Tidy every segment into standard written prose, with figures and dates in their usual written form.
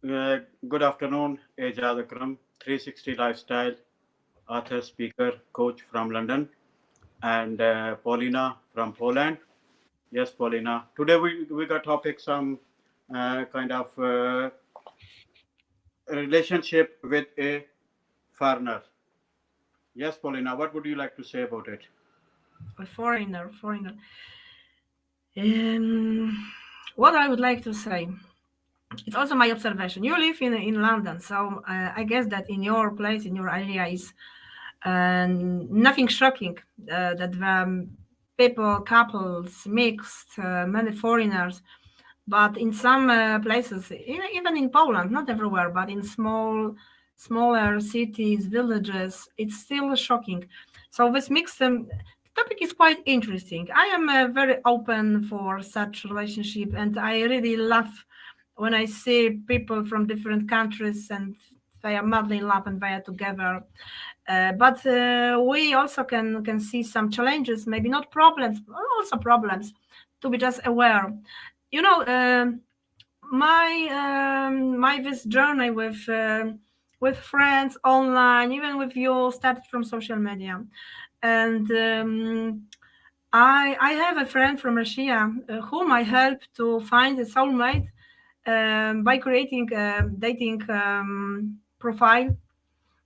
Good afternoon, Ejad Akram, 360 Lifestyle, author, speaker, coach from London, and Paulina from Poland. Yes, Paulina. Today we got topic some kind of relationship with a foreigner. Yes, Paulina, what would you like to say about it? A foreigner. What I would like to say, it's also my observation. You live in London, so I guess that in your place, in your area, is nothing shocking that people, couples, mixed, many foreigners. But in some places, even in Poland, not everywhere, but in smaller cities, villages, it's still shocking. So this mixed topic is quite interesting. I am very open for such relationship, and I really love when I see people from different countries and they are madly in love and they are together. But we also can see some challenges, maybe not problems, but also problems, to be just aware. You know, my this journey with friends online, even with you, started from social media, and I have a friend from Russia whom I helped to find a soulmate by creating a dating profile.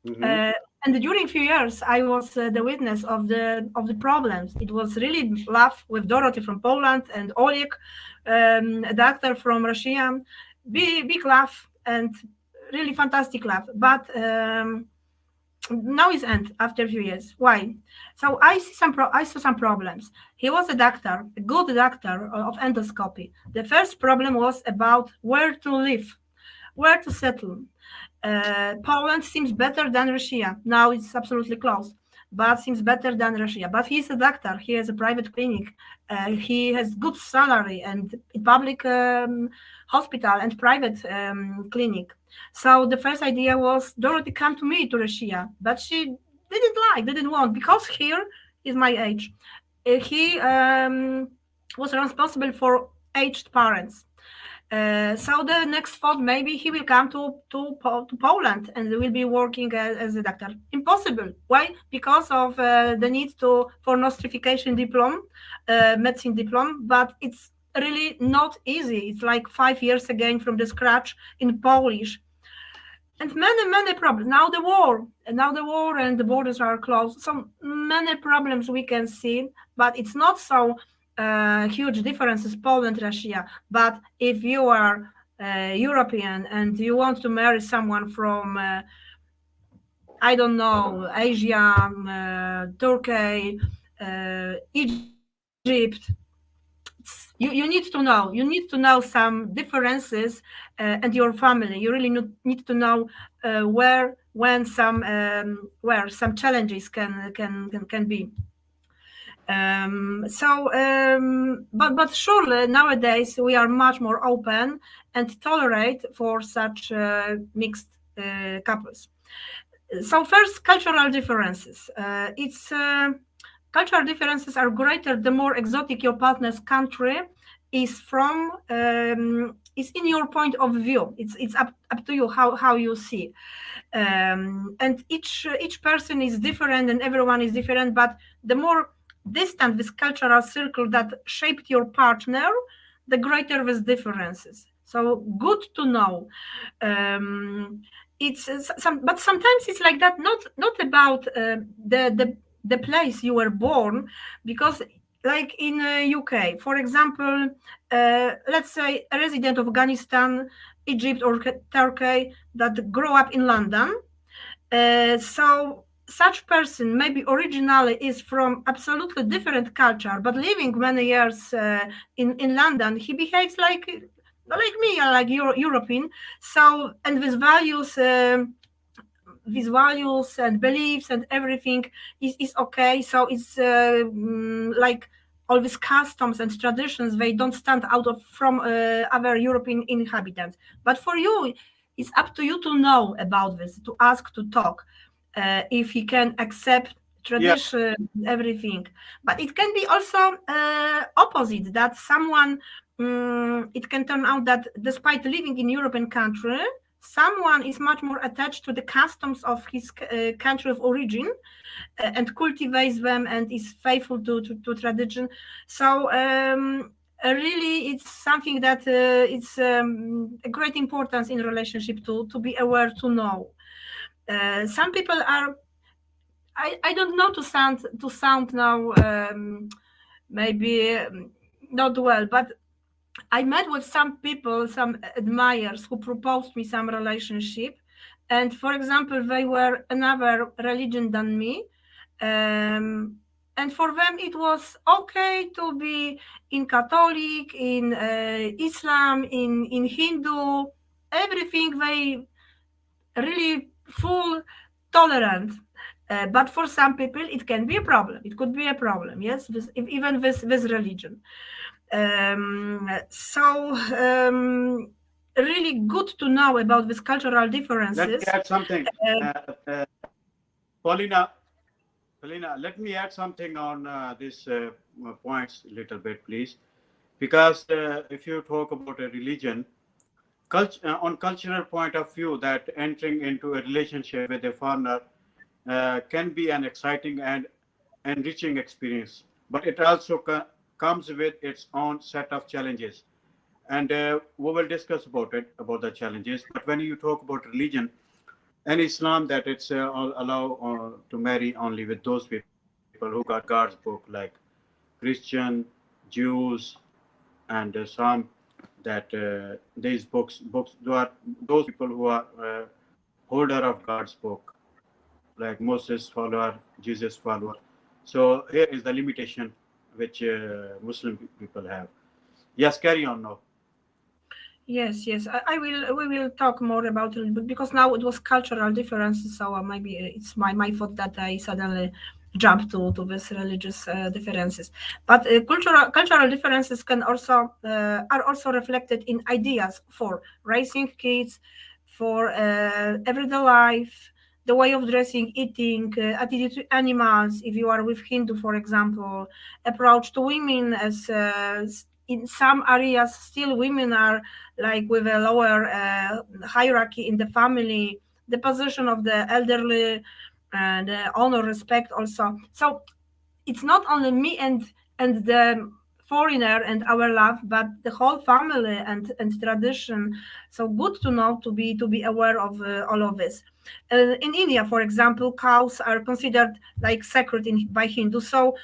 Mm-hmm. Uh, and during few years, I was the witness of the problems. It was really love with Dorothy from Poland and Oleg, the actor from Russia. Big laugh and really fantastic laugh. But now is end after a few years. Why? So I saw some problems. He was a doctor, a good doctor of endoscopy. The first problem was about where to live, where to settle. Poland seems better than Russia. Now it's absolutely closed, but seems better than Russia. But he's a doctor. He has a private clinic. He has good salary and public hospital and private clinic. So the first idea was Dorothy come to me to Russia, but she didn't want because here is my age. He was responsible for aged parents. So the next thought, maybe he will come to Poland and will be working as a doctor. Impossible. Why? Because of the need for nostrification diploma, medicine diploma, but it's really not easy. It's like 5 years again from the scratch in Polish. And many problems. Now the war and the borders are closed. So many problems we can see, but it's not so huge differences Poland, Russia. But if you are European and you want to marry someone from I don't know, Asia, Turkey, Egypt, you need to know. You need to know some differences and your family. You really need to know where some challenges can be. But surely nowadays we are much more open and tolerate for such mixed couples. So first, cultural differences. It's Cultural differences are greater the more exotic your partner's country is from. Is in your point of view. It's up to you how you see. And each person is different and everyone is different. But the more distant this cultural circle that shaped your partner, the greater these differences. So good to know. Um, but sometimes it's like that. Not about the place you were born, because like in UK, for example, let's say a resident of Afghanistan, Egypt, or Turkey that grow up in London. So such person maybe originally is from absolutely different culture, but living many years in London, he behaves like me, like European. So and with values. These values and beliefs and everything is okay. So it's like all these customs and traditions, they don't stand out of from other European inhabitants. But for you, it's up to you to know about this, to ask, to talk, if he can accept Yeah, tradition, everything. But it can be also opposite, that someone, it can turn out that despite living in European country, someone is much more attached to the customs of his country of origin, and cultivates them and is faithful to tradition. So really it's something that it's a great importance in relationship to be aware, to know. Some people are, I don't know, to sound now maybe not well, but I met with some people, some admirers who proposed me some relationship, and for example, they were another religion than me, and for them it was okay to be in Catholic, in Islam, in Hindu, everything they really full tolerant. But for some people, it can be a problem. It could be a problem, yes, even with religion. So really good to know about these cultural let me differences. add something. Uh, Paulina, Paulina, let me add something on these points a little bit, please. Because if you talk about a religion, on cultural point of view, that entering into a relationship with a foreigner can be an exciting and enriching experience, but it also comes with its own set of challenges. And we will discuss about it, about the challenges. But when you talk about religion and Islam, that it's allow to marry only with those people who got God's book, like Christian, Jews, and some that these books are those people who are holder of God's book, like Moses follower, Jesus follower. So here is the limitation which Muslim people have. Yes, carry on now. Yes, yes. I will. We will talk more about it, but because now it was cultural differences, so maybe it's my fault that I suddenly jumped to this religious differences. But cultural differences can also are also reflected in ideas for raising kids, for everyday life, the way of dressing, eating, attitude to animals. If you are with Hindu, for example, approach to women, as in some areas still women are like with a lower hierarchy in the family, the position of the elderly, and honor, respect also. So it's not only me and the foreigner and our love, but the whole family and tradition. So good to know, to be aware of all of this. In India, for example, cows are considered like sacred by Hindus. So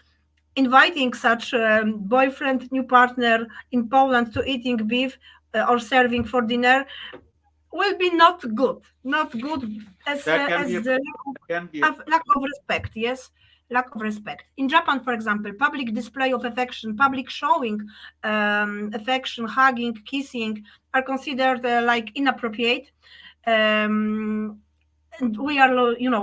inviting such boyfriend, new partner in Poland to eating beef or serving for dinner will be not good, That can be a as the can be a lack of respect. Yes, lack of respect. In Japan, for example, public display of affection, public showing affection, hugging, kissing are considered like inappropriate. Um, and we are,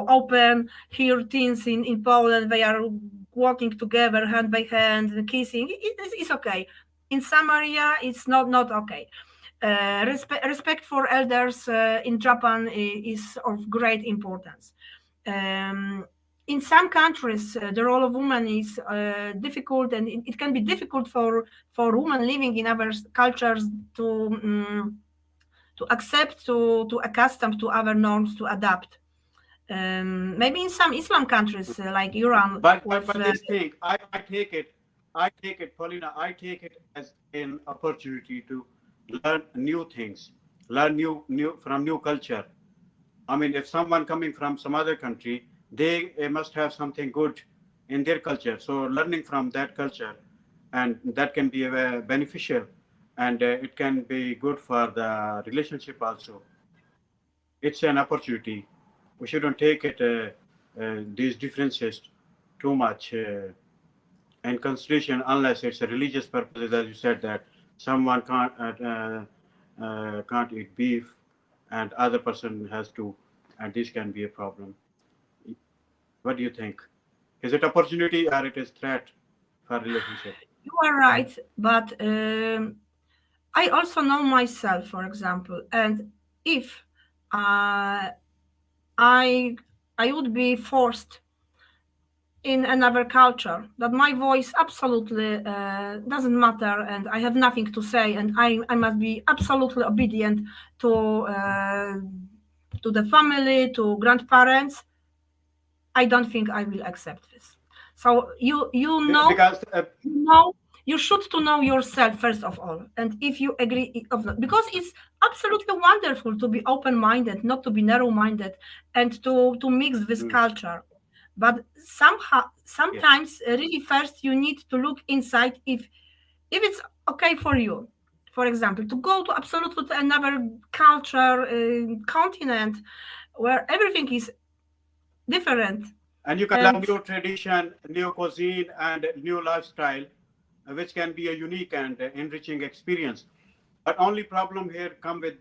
open here. Teens in Poland, they are walking together hand by hand and kissing. It's okay. In some area, it's not okay. Respect for elders in Japan is of great importance. Um, in some countries, the role of woman is difficult, and it can be difficult for women living in other cultures to accept, to accustom to other norms, to adapt. Maybe in some Islam countries like Iran, with but this thing, I take it, Paulina, I take it as an opportunity to learn new things, learn new from new culture. I mean, if someone coming from some other country, they must have something good in their culture. So learning from that culture, and that can be beneficial, and it can be good for the relationship also. It's an opportunity. We shouldn't take it these differences too much in consideration unless it's a religious purpose, as you said that someone can't eat beef, and other person has to, and this can be a problem. What do you think? Is it opportunity or it is threat for relationship? you are right, but I also know myself, for example, and if uh, I I would be forced in another culture, that my voice absolutely doesn't matter, and I have nothing to say, and I must be absolutely obedient to the family, to grandparents. I don't think I will accept this. So Because know you should to know yourself first of all, and if you agree of not, because it's absolutely wonderful to be open-minded, not to be narrow-minded, and to mix this mm, culture. But yeah. sometimes really first you need to look inside if it's okay for you, for example, to go to absolutely to another culture, continent, where everything is different. And you can learn And new tradition, new cuisine, and new lifestyle, which can be a unique and enriching experience. But only problem here come with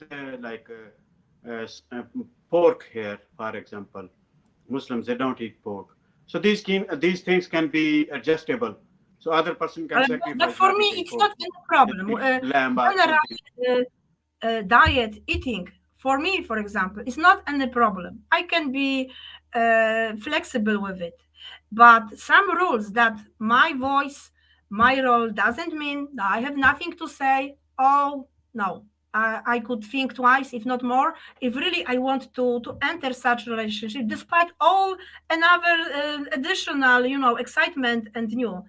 pork here, for example. Muslims, they don't eat pork. So these things can be adjustable. So other person can but sacrifice for not me, eating it's pork. not any They problem. eat lamb or General something. diet eating for me, for example, is not any problem. I can be flexible with it, but some rules that my voice, my role doesn't mean that I have nothing to say. Oh no. I could think twice, if not more, if really I want to enter such relationship, despite all another additional, excitement and new.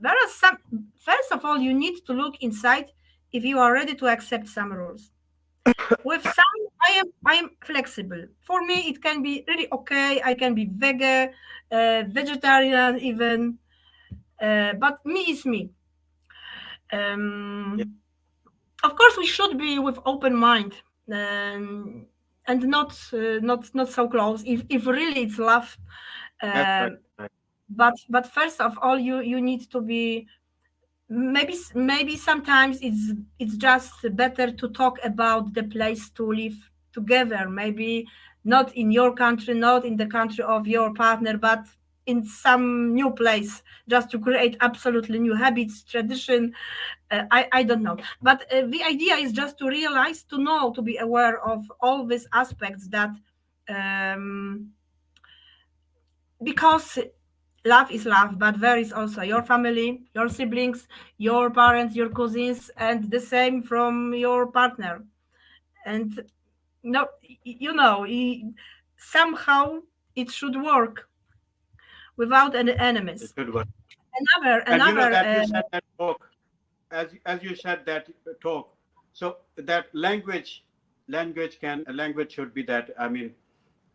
There are some. First of all, you need to look inside if you are ready to accept some rules. With some, I am flexible. For me, it can be really okay. I can be vegan, vegetarian even. But me is me. Yeah, Um, of course, we should be with open mind, and not so close. If really it's love, that's right. um, Right. but first of all, you need to be, maybe sometimes it's just better to talk about the place to live together, maybe not in your country, not in the country of your partner, but in some new place, just to create absolutely new habits, tradition. I don't know, but the idea is just to realize, to know, to be aware of all these aspects, that um, because love is love, but there is also your family, your siblings, your parents, your cousins, and the same from your partner. And no, somehow it should work without any It enemies. should work. Another, And you know another. that you said that talk, as you said that talk. So that language should be that. I mean,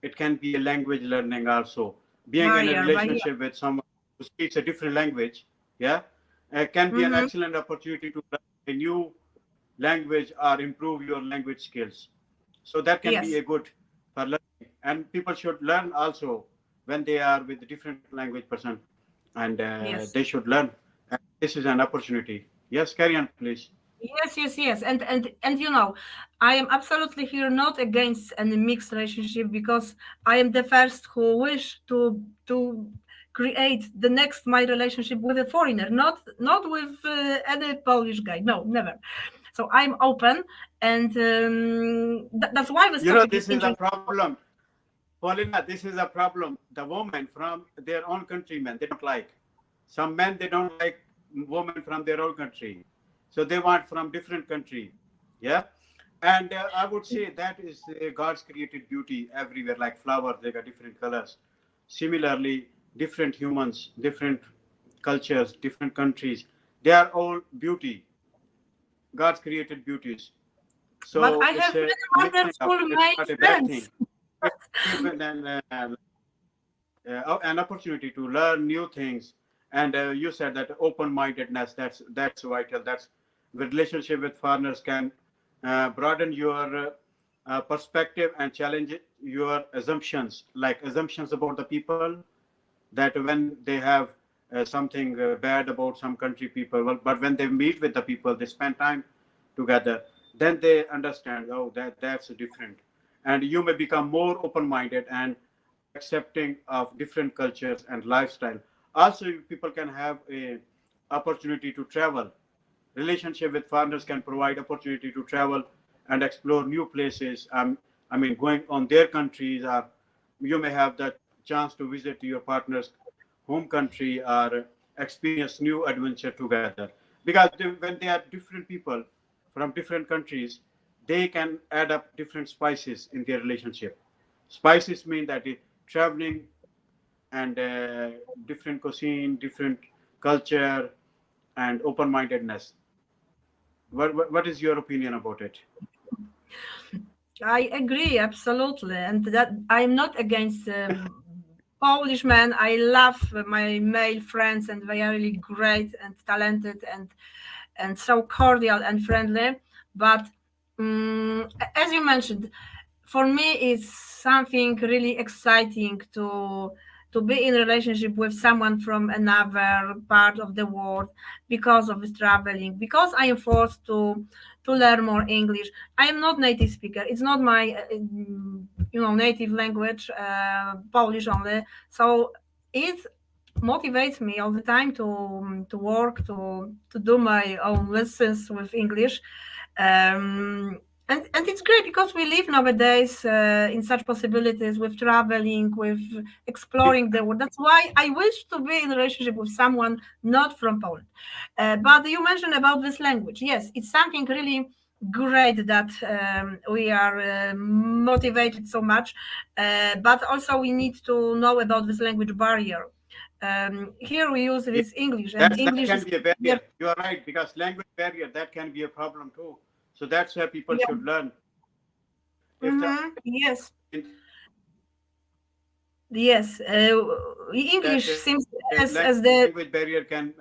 it can be a language learning also. Being in a Barrier. relationship with someone who speaks a different language, yeah, can be an Mm-hmm. excellent opportunity to learn a new language or improve your language skills. So that can be Yes. a good for learning. And people should learn also when they are with a different language person, and Yes. they should learn. And this is an opportunity. Yes, carry on, please. Yes. And I am absolutely here not against any mixed relationship, because I am the first who wish to create the next my relationship with a foreigner, not with any Polish guy. No, never. So I'm open, and that's why this You know, topic is this is a interesting. problem. Paulina, this is a problem. The women from their own countrymen, they don't like. Some men, they don't like women from their own country. So they want from different country. Yeah. And I would say that is God's created beauty everywhere, like flowers, they got different colors. Similarly, different humans, different cultures, different countries, they are all beauty. God's created beauties. But So I it's have a many mixing up. wonderful It's male not a bad friends. thing. It's even an opportunity to learn new things. And you said that open-mindedness, that's vital. That's the relationship with foreigners can broaden your perspective and challenge your assumptions, like assumptions about the people, that when they have something bad about some country people, well, but when they meet with the people, they spend time together, then they understand, oh, that's different. And you may become more open-minded and accepting of different cultures and lifestyle. Also, people can have a opportunity to travel. Relationship with foreigners can provide opportunity to travel and explore new places. I mean, going on their countries, or you may have the chance to visit your partners home country or experience new adventure together. Because when they are different people from different countries, they can add up different spices in their relationship. Spices mean that traveling and different cuisine, different culture, and open-mindedness. What is your opinion about it? I agree absolutely, and that I'm not against Polish men. I love my male friends, and they are really great and talented and so cordial and friendly. But as you mentioned, for me it's something really exciting to be in relationship with someone from another part of the world because of this traveling, because I am forced to learn more English. I am not native speaker, it's not my native language, Polish only. So it motivates me all the time to work, to do my own lessons with English. And it's great because we live nowadays in such possibilities with traveling, with exploring the world. That's why I wish to be in a relationship with someone not from Poland. But you mentioned about this language. Yes, it's something really great that we are motivated so much, but also we need to know about this language barrier. Here we use Yeah, this English, and that English can is be a barrier. You are right, because language barrier, that can be a problem too. So that's why people yeah. should learn. If the Yes, in yes. that English seems as language the barrier can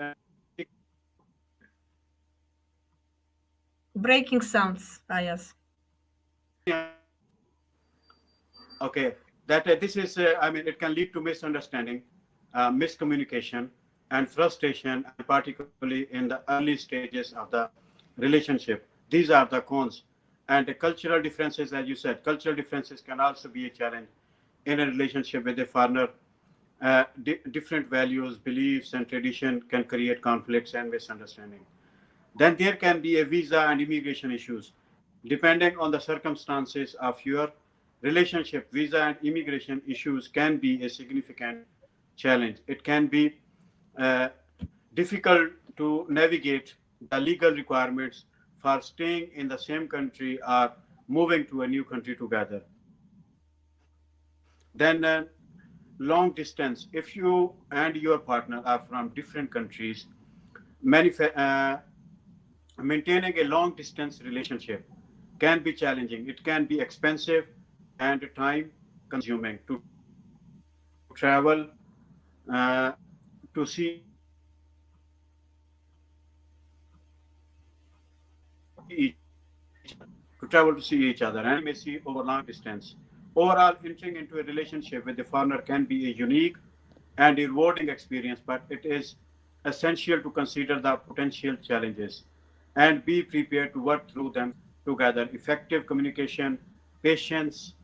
breaking sounds. Ah, yes. okay, that this is I mean, it can lead to misunderstanding, miscommunication, and frustration, and particularly in the early stages of the relationship. These are the cons. And the cultural differences, as you said, cultural differences can also be a challenge in a relationship with a foreigner. Different values, beliefs, and tradition can create conflicts and misunderstanding. Then there can be a visa and immigration issues. Depending on the circumstances of your relationship, visa and immigration issues can be a significant challenge. It can be uh, difficult to navigate the legal requirements for staying in the same country or moving to a new country together. Then long distance. If you and your partner are from different countries, maintaining a long distance relationship can be challenging. It can be expensive and time consuming to travel, uh, to see each other, and it may see overlong distance. Overall, entering into a relationship with a foreigner can be a unique and rewarding experience, but it is essential to consider the potential challenges and be prepared to work through them together. Effective communication, patience,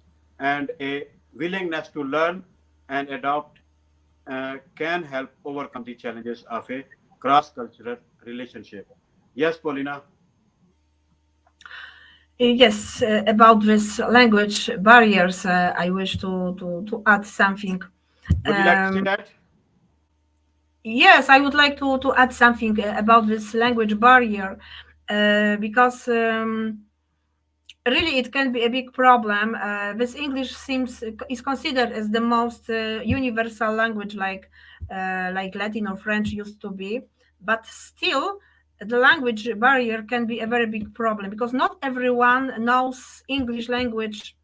and a willingness to learn and adopt can help overcome the challenges of a cross cultural relationship. Yes, Paulina? Yes, about this language barriers, I wish to add something. Would you like to say Um, that? yes, I would like to add something about this language barrier because really it can be a big problem. This English seems is considered as the most universal language, like Latin or French used to be, but still the language barrier can be a very big problem because not everyone knows English language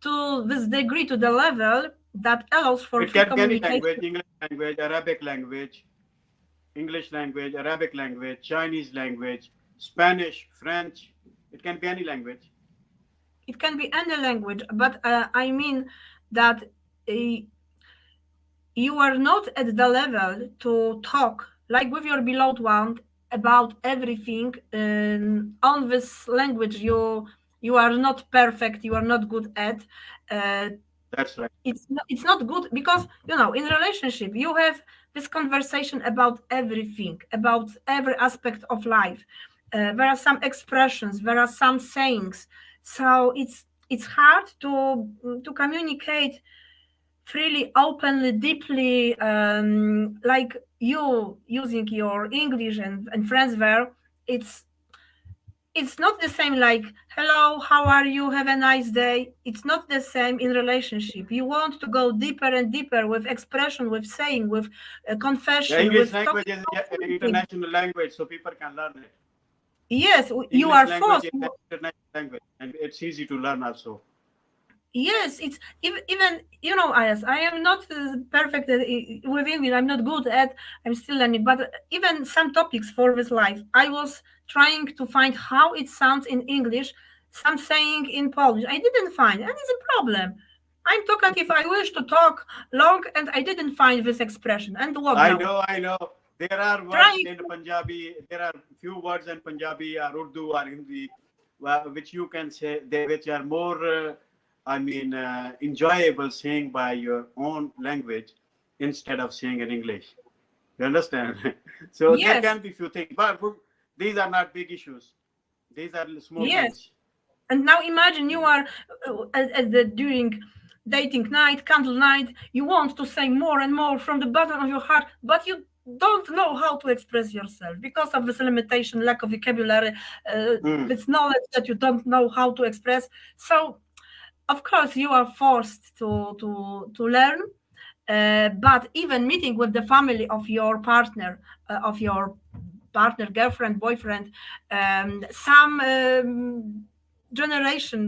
to this degree, to the level that allows for It free can be any language: communication. English language, Arabic language, English language, Arabic language, Chinese language, Spanish, French. It can be any language. It can be any language, but I mean that you are not at the level to talk like with your beloved one about everything on this language you are not perfect, you are not good at. uh, That's right. it's not good because in relationship you have this conversation about everything, about every aspect of life. There are some expressions, there are some sayings, so it's hard to communicate freely, openly, deeply, like you using your English and friends there. It's it's not the same like hello, how are you, have a nice day. It's not the same in relationship. You want to go deeper and deeper with expression, with saying, with The confession, English with language talking is about an something. international language, so people can learn it. Yes, you English are language forced. is an international language, and it's easy to learn also. Yes, it's even Ayas, I am not perfect with English. I'm not good at. I'm still learning. But even some topics for this life, I was trying to find how it sounds in English. Some saying in Polish, I didn't find, and it's a problem. I'm talkative. I wish to talk long, and I didn't find this expression. And what I now? know, I know. There are words Trying in to, Punjabi. There are few words in Punjabi or Urdu or Hindi, which you can say, which are more, enjoyable saying by your own language instead of saying in English. You understand? So there yes, can be few things, but these are not big issues. These are small yes. things. And now imagine you are at the during dating night, candle night. You want to say more and more from the bottom of your heart, but you don't know how to express yourself because of this limitation, lack of vocabulary, Mm. this knowledge that you don't know how to express. So of course you are forced to learn. But even meeting with the family of your partner, girlfriend, boyfriend, some generation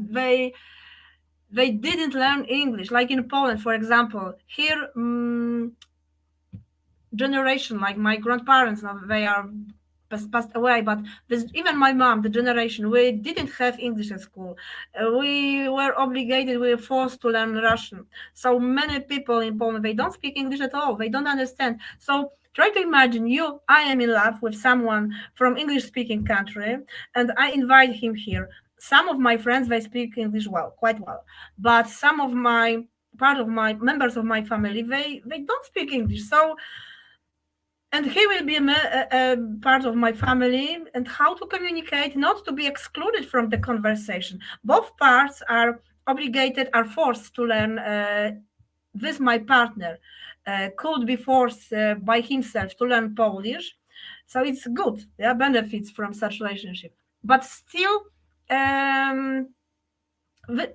they didn't learn English. Like in Poland, for example, here generation like my grandparents now they are passed away, but this, even my mom, the generation, we didn't have English at school. We were obligated, we were forced to learn Russian. So many people in Poland, they don't speak English at all, they don't understand. So try to imagine you, I am in love with someone from English speaking country and I invite him here. Some of my friends, they speak English well, quite well, but some of my part of my members of my family, they don't speak English. So and he will be a part of my family, and how to communicate, not to be excluded from the conversation. Both parts are obligated, are forced to learn. This my partner could be forced by himself to learn Polish, so it's good. Yeah, benefits from such relationship, but still. Um,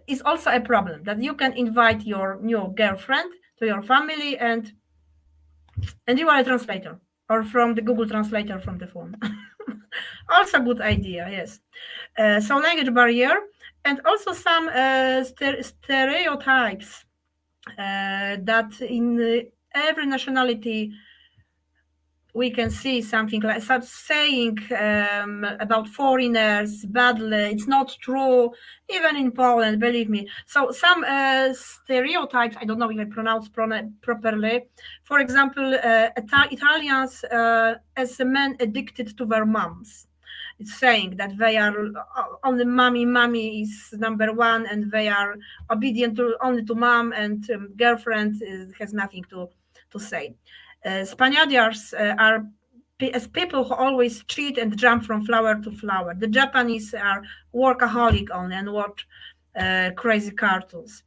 is also a problem that you can invite your new girlfriend to your family and you are a translator or from the Google Translator from the phone. Also good idea, yes. So language barrier and also some stereotypes that in every nationality we can see something like such saying about foreigners badly. It's not true, even in Poland, believe me. So some stereotypes, I don't know if I pronounce properly. For example, Italians as a men addicted to their moms. It's saying that they are only mommy is number one, and they are obedient to only to mom, and girlfriend has nothing to say. Spaniards are as people who always cheat and jump from flower to flower. The Japanese are workaholic only and watch crazy cartoons.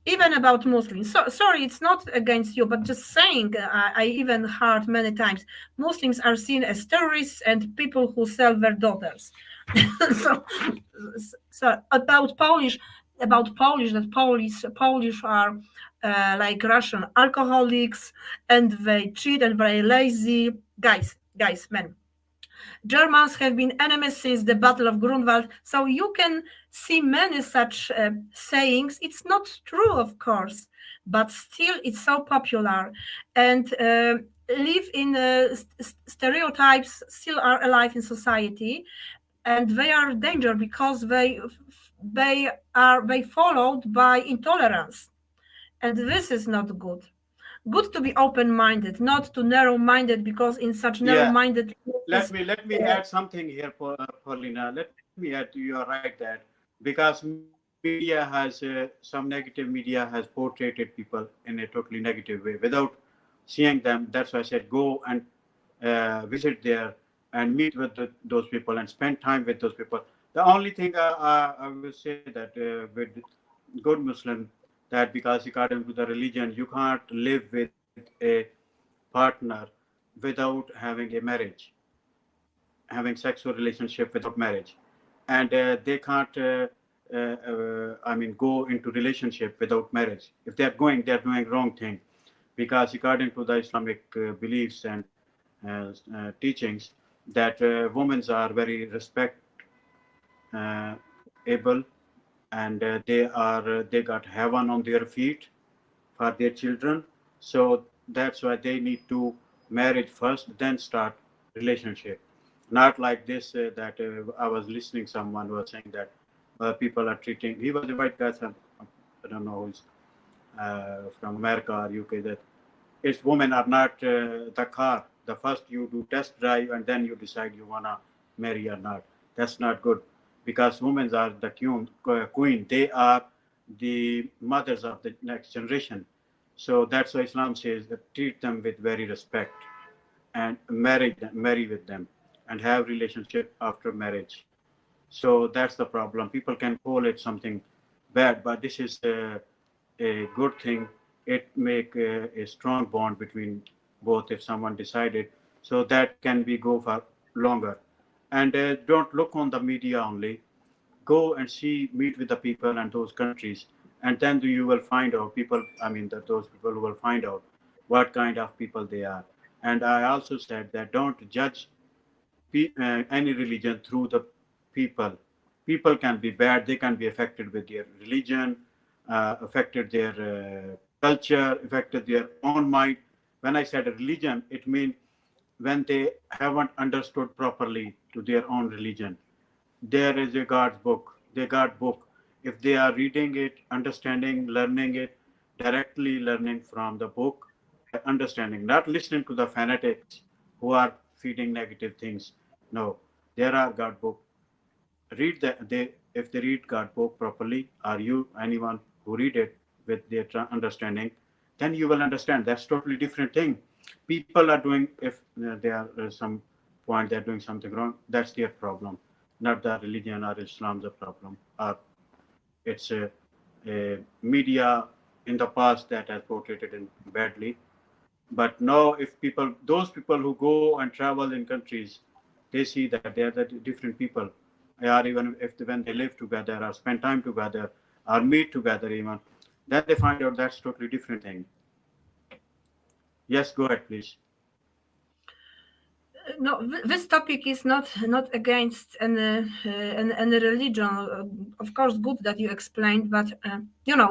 Even about Muslims. So sorry, it's not against you, but just saying. I even heard many times Muslims are seen as terrorists and people who sell their daughters. so, so about Polish that Polish are like Russian alcoholics and they cheat and very lazy guys, men. Germans have been enemies since the Battle of Grunwald, so you can see many such sayings. It's not true, of course, but still it's so popular. And live in stereotypes still are alive in society, and they are danger because they followed by intolerance, and this is not good. Good to be open-minded, not to narrow-minded, because in such Yeah. narrow-minded Let cases, me let me add something here, Paulina. Let me add. You are right that because media has some negative media has portrayed people in a totally negative way without seeing them. That's why I said go and visit there and meet with those people and spend time with those people. The only thing I will say that with good Muslim that because according to the religion, you can't live with a partner without having a marriage, having sexual relationship without marriage, and they can't. I mean, go into relationship without marriage. If they are going, they are doing wrong thing, because according to the Islamic beliefs and teachings, that women are very respect uh, able, and they got heaven on their feet for their children. So that's why they need to marriage first, then start relationship. Not like this that I was listening. Someone was saying that people are treating. He was a white guy. Some, I don't know who's from America or UK. That its women are not the car. The first you do test drive and then you decide you wanna marry or not. That's not good, because women are the queen. They are the mothers of the next generation. So that's why Islam says that treat them with very respect and marry with them, and have relationship after marriage. So that's the problem. People can call it something bad, but this is a good thing. It make a strong bond between both if someone decided. So that can be go for longer. And don't look on the media only. Go and see, meet with the people and those countries, and then you will find out people. I mean, that those people will find out what kind of people they are. And I also said that don't judge any religion through the people. People can be bad, they can be affected with their religion, affected their culture, affected their own mind. When I said religion, it means when they haven't understood properly to their own religion. There is a God's book, the God book. If they are reading it, understanding, learning it, directly learning from the book by understanding, not listening to the fanatics who are feeding negative things. No, there are God book. Read that they if they read God book properly, or you anyone who read it with their understanding, then you will understand. That's totally different thing. People are doing if there are some point they're doing something wrong. That's their problem, not the religion or Islam the problem. Or it's a media in the past that has portrayed it in badly. But now, if people, those people who go and travel in countries, they see that they are the different people, or even if when they live together or spend time together or meet together, even then they find out that's totally different thing. Yes, go ahead, please. No, this topic is not against any religion. Of course, good that you explained, but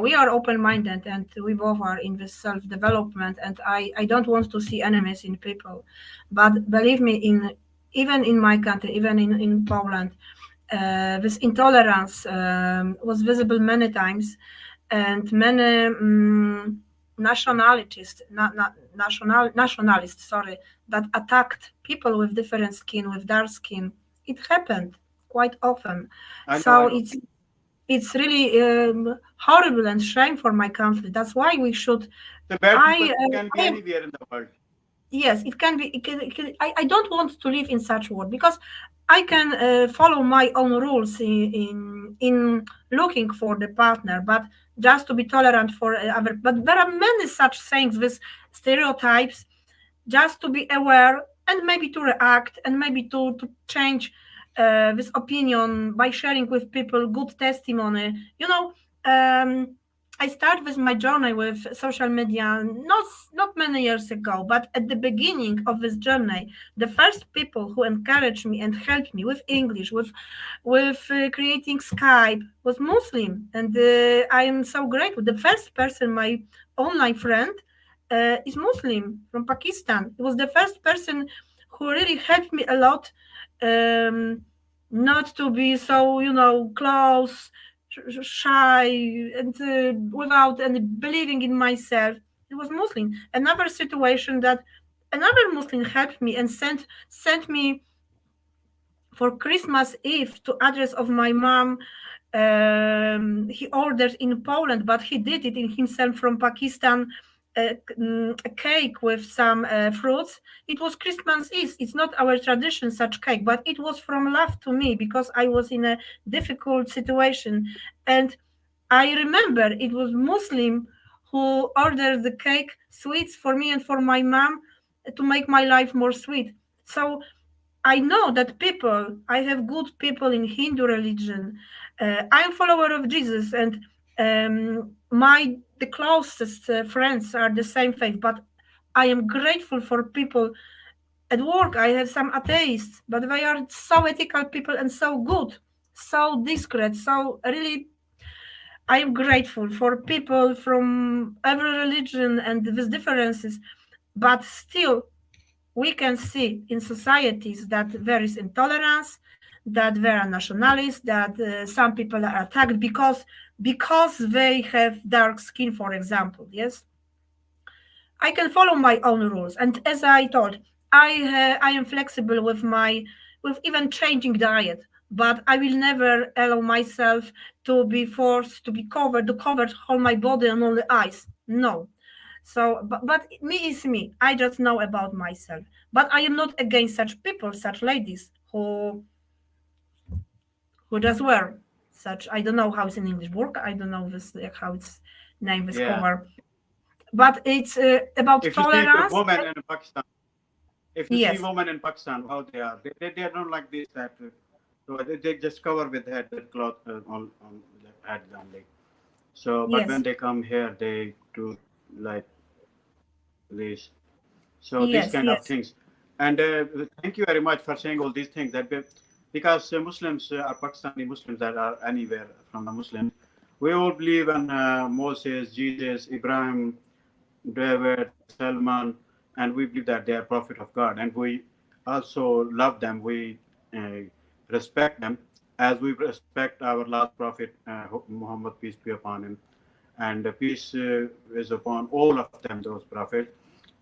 we are open-minded and we both are in this self-development, and I don't want to see enemies in people. But believe me, in even in my country, even in Poland, this intolerance was visible many times, and many nationalists, sorry, that attacked people with different skin, with dark skin. It happened quite often. I So know. it's really horrible and shame for my country. That's why we should. The bad people I can be I am anywhere in the world. Yes, it can be. I don't want to live in such world because I can follow my own rules in looking for the partner, but just to be tolerant for other. But there are many such things with stereotypes, just to be aware and maybe to react and maybe to change this opinion by sharing with people good testimony. I started with my journey with social media not many years ago, but at the beginning of this journey, the first people who encouraged me and helped me with English, with creating Skype, was Muslim, and I am so grateful. The first person, my online friend, is Muslim from Pakistan. He was the first person who really helped me a lot, um, not to be so, close, shy, and without any believing in myself. It was Muslim. Another situation that another Muslim helped me and sent me for Christmas Eve to address of my mom. He ordered in Poland, but he did it in himself from Pakistan. A cake with some fruits. It was Christmas Eve. It's not our tradition, such cake, but it was from love to me because I was in a difficult situation. And I remember it was Muslim who ordered the cake sweets for me and for my mom to make my life more sweet. So I know that people, I have good people in Hindu religion. I'm follower of Jesus, and my the closest friends are the same faith. But I am grateful for people at work. I have some atheists, but they are so ethical people and so good, so discreet, so really I am grateful for people from every religion and with differences, but still we can see in societies that there is intolerance, that there are nationalists, that some people are attacked because they have dark skin, for example. Yes, I can follow my own rules, and as I told, I am flexible with my with even changing diet, but I will never allow myself to be forced to be covered to cover all my body and only eyes. No. So, but me is me. I just know about myself. But I am not against such people, such ladies who just wear such. I don't know how it's in English work. I don't know this like, how it's named this Yeah. cover. But it's about If you see the tolerance. women in Pakistan, if you see Yes, women in Pakistan, how they are, they are not like this. That so they just cover with head with cloth on the head only. So, but when yes, they come here, they do like this. So these yes, kind of yes, things. And thank you very much for saying all these things. Because Muslims are Pakistani Muslims that are anywhere from the Muslims, we all believe in Moses, Jesus, Ibrahim, David, Salman, and we believe that they are prophet of God, and we also love them. We respect them as we respect our last prophet Muhammad, peace be upon him, and peace is upon all of them, those prophets,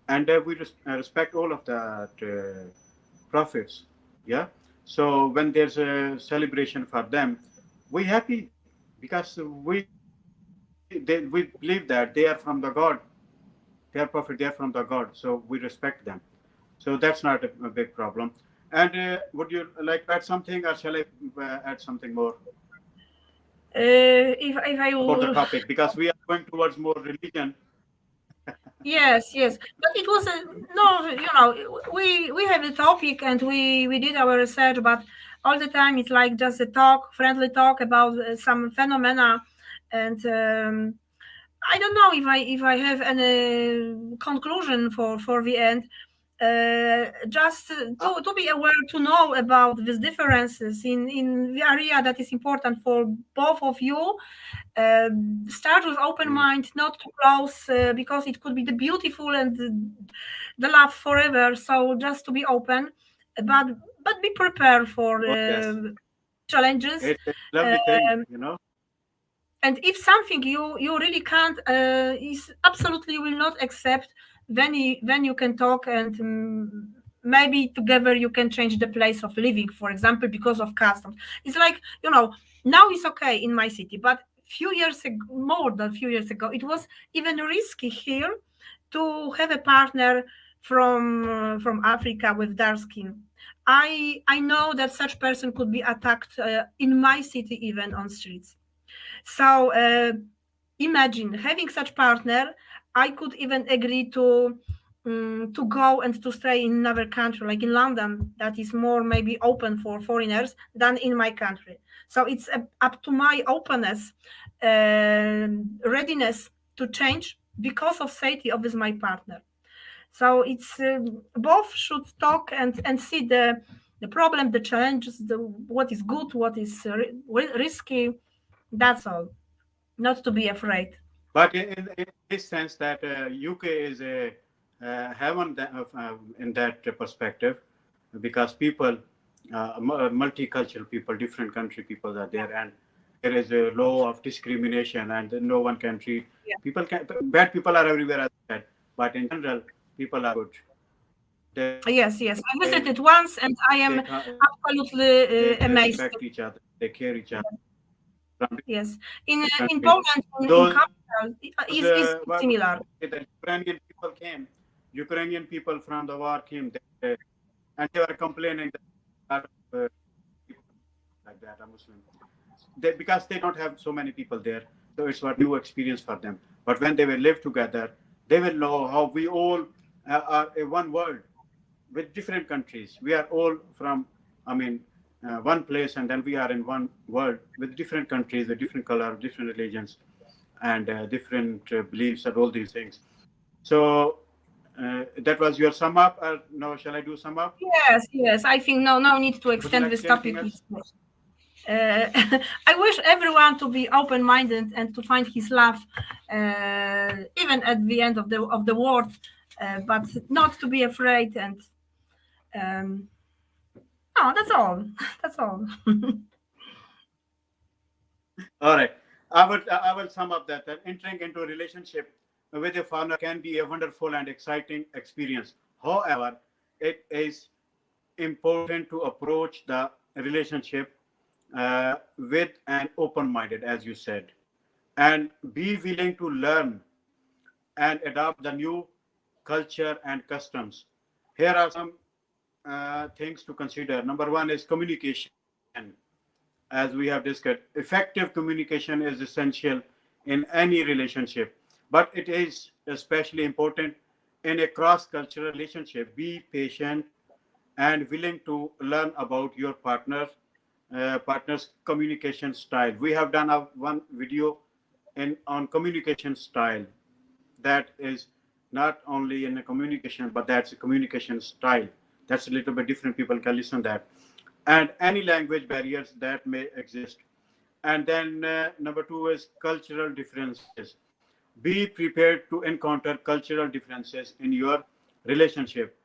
and we respect all of that prophets. Yeah. So when there's a celebration for them, we happy because we believe that they are from the God, they are prophet, they are from the God, so we respect them. So that's not a big problem. And would you like to add something, or shall I add something more if I about the will. topic? Because we are going towards more religion. Yes, yes, but it was a no. We have the topic and we did our research, but all the time it's like just a talk, friendly talk about some phenomena, and I don't know if I have any conclusion for the end. Just to be aware, to know about these differences in the area that is important for both of you. Start with open Mm. mind, not too close, because it could be the beautiful and the love forever. So just to be open, but but be prepared for Oh yes, challenges. it's a lovely thing, Um, you know. and if something you really can't is absolutely you will not accept, then you can talk and maybe together you can change the place of living, for example, because of customs. It's like now it's okay in my city, but few years ago, more than few years ago, it was even risky here to have a partner from Africa with dark skin. I know that such person could be attacked in my city even on streets. So imagine having such partner. I could even agree to go and to stay in another country, like in London, that is more maybe open for foreigners than in my country. So it's up to my openness, readiness to change because of safety of this my partner. So it's both should talk and see the problem, the challenges, what is good, what is risky. That's all. Not to be afraid. But in this sense that UK is a heaven in that perspective, because people, multicultural people, different country people are there, and there is a law of discrimination, and no one can treat Yeah. people. Bad people are everywhere, as I said, but in general, people are good. They Yes, yes. I visited once, and I am they respect absolutely each other. amazed. They care each other from different Yes, countries. in Poland, in Those capital, is what similar. the Ukrainian people came. Ukrainian people from the war came there, and they were complaining that a lot of people like that are Muslim. Because they don't have so many people there. So it's a new experience for them. But when they will live together, they will know how we all are a one world with different countries. We are all from, I mean, one place, and then we are in one world with different countries, with different color, different religions, and different beliefs, and all these things. So that was your sum up. Now, shall I do sum up? Yes, yes. I think no need to Would you extend like to this say anything topic. else? Uh, I wish everyone to be open-minded and to find his love, even at the end of the world, but not to be afraid. And um, no, that's all. That's all. All right. I will sum up that entering into a relationship with a foreigner can be a wonderful and exciting experience. However, it is important to approach the relationship with an open-minded, as you said, and be willing to learn and adopt the new culture and customs. Here are some things to consider. Number one is communication. As we have discussed, effective communication is essential in any relationship, but it is especially important in a cross-cultural relationship. Be patient and willing to learn about your partner's communication style. We have done one video on communication style. That is not only in a communication, but that's a communication style. That's a little bit different. People can listen that, and any language barriers that may exist. And then number two is cultural differences. Be prepared to encounter cultural differences in your relationship.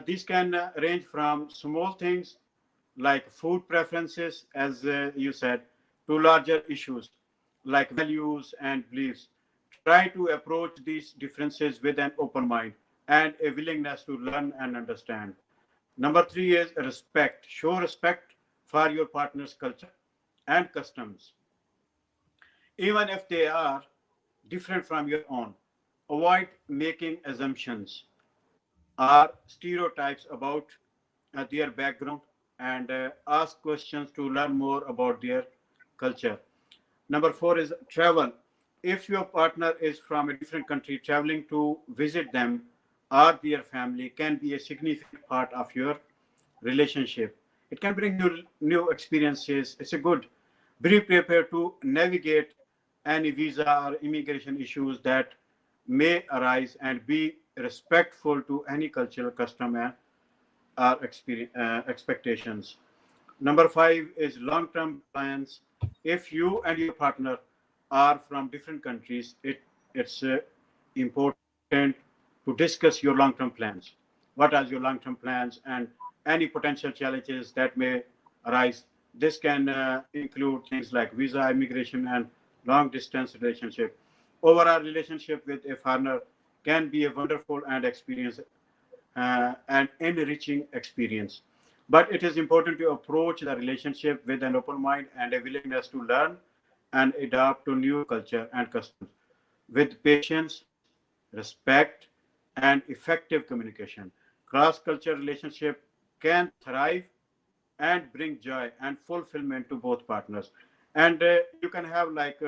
These can range from small things like food preferences, as you said, to larger issues like values and beliefs. Try to approach these differences with an open mind and a willingness to learn and understand. Number three is respect. Show respect for your partner's culture and customs, even if they are different from your own. Avoid making assumptions or stereotypes about their background, and ask questions to learn more about their culture. Number four is travel. If your partner is from a different country, traveling to visit them or their family can be a significant part of your relationship. It can bring you new experiences. It's a good. Be prepared to navigate any visa or immigration issues that may arise, and be respectful to any cultural custom and our expectations. Number five is long-term plans. If you and your partner are from different countries, it's important to discuss your long-term plans. What are your long-term plans and any potential challenges that may arise? This can include things like visa, immigration, and long-distance relationship. Overall relationship with a foreigner can be a wonderful and experience and enriching experience. But it is important to approach the relationship with an open mind and a willingness to learn and adapt to new culture and customs with patience, respect, and effective communication. Cross-cultural relationship can thrive and bring joy and fulfillment to both partners. And you can have like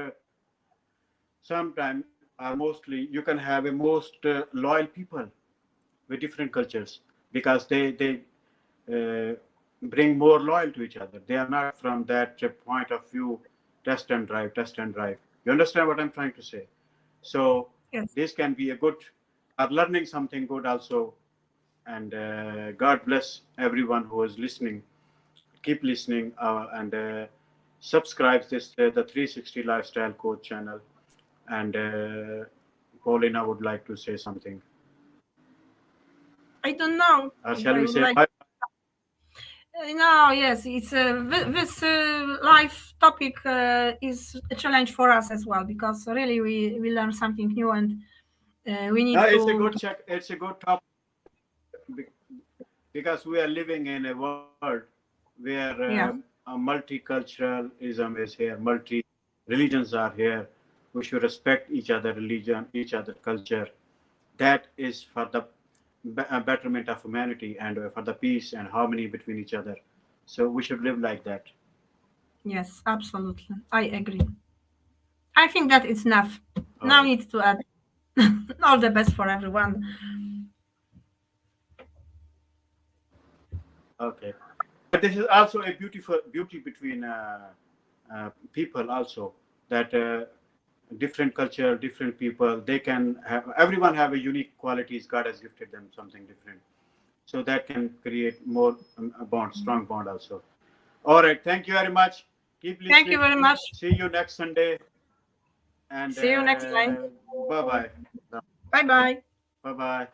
sometime or mostly you can have a most loyal people with different cultures because they uh, bring more loyal to each other. They are not from that point of view, test and drive. You understand what I'm trying to say? So Yes. this can be a good, or learning something good also. And God bless everyone who is listening. Keep listening and subscribe this the 360 Lifestyle Coach channel. And Paulina would like to say something. I don't know if Shall I we would say like. bye? No, yes, it's this life topic is a challenge for us as well because really we learn something new and we need It's a to, good check. It's a good topic because we are living in a world where yeah. multiculturalism is here, multi religions are here. We should respect each other religion, each other culture. That is for the betterment of humanity and for the peace and harmony between each other. So we should live like that. Yes, absolutely. I agree. I think that it's enough. All No right. need to add. All the best for everyone. Okay. But this is also a beautiful beauty between people also, that different culture, different people, they can have, everyone have a unique qualities. God has gifted them something different. So that can create more a bond, strong bond also. All right. Thank you very much. Keep Thank you listening. very much. See you next Sunday. And See you next time. bye bye. Bye bye. Bye bye.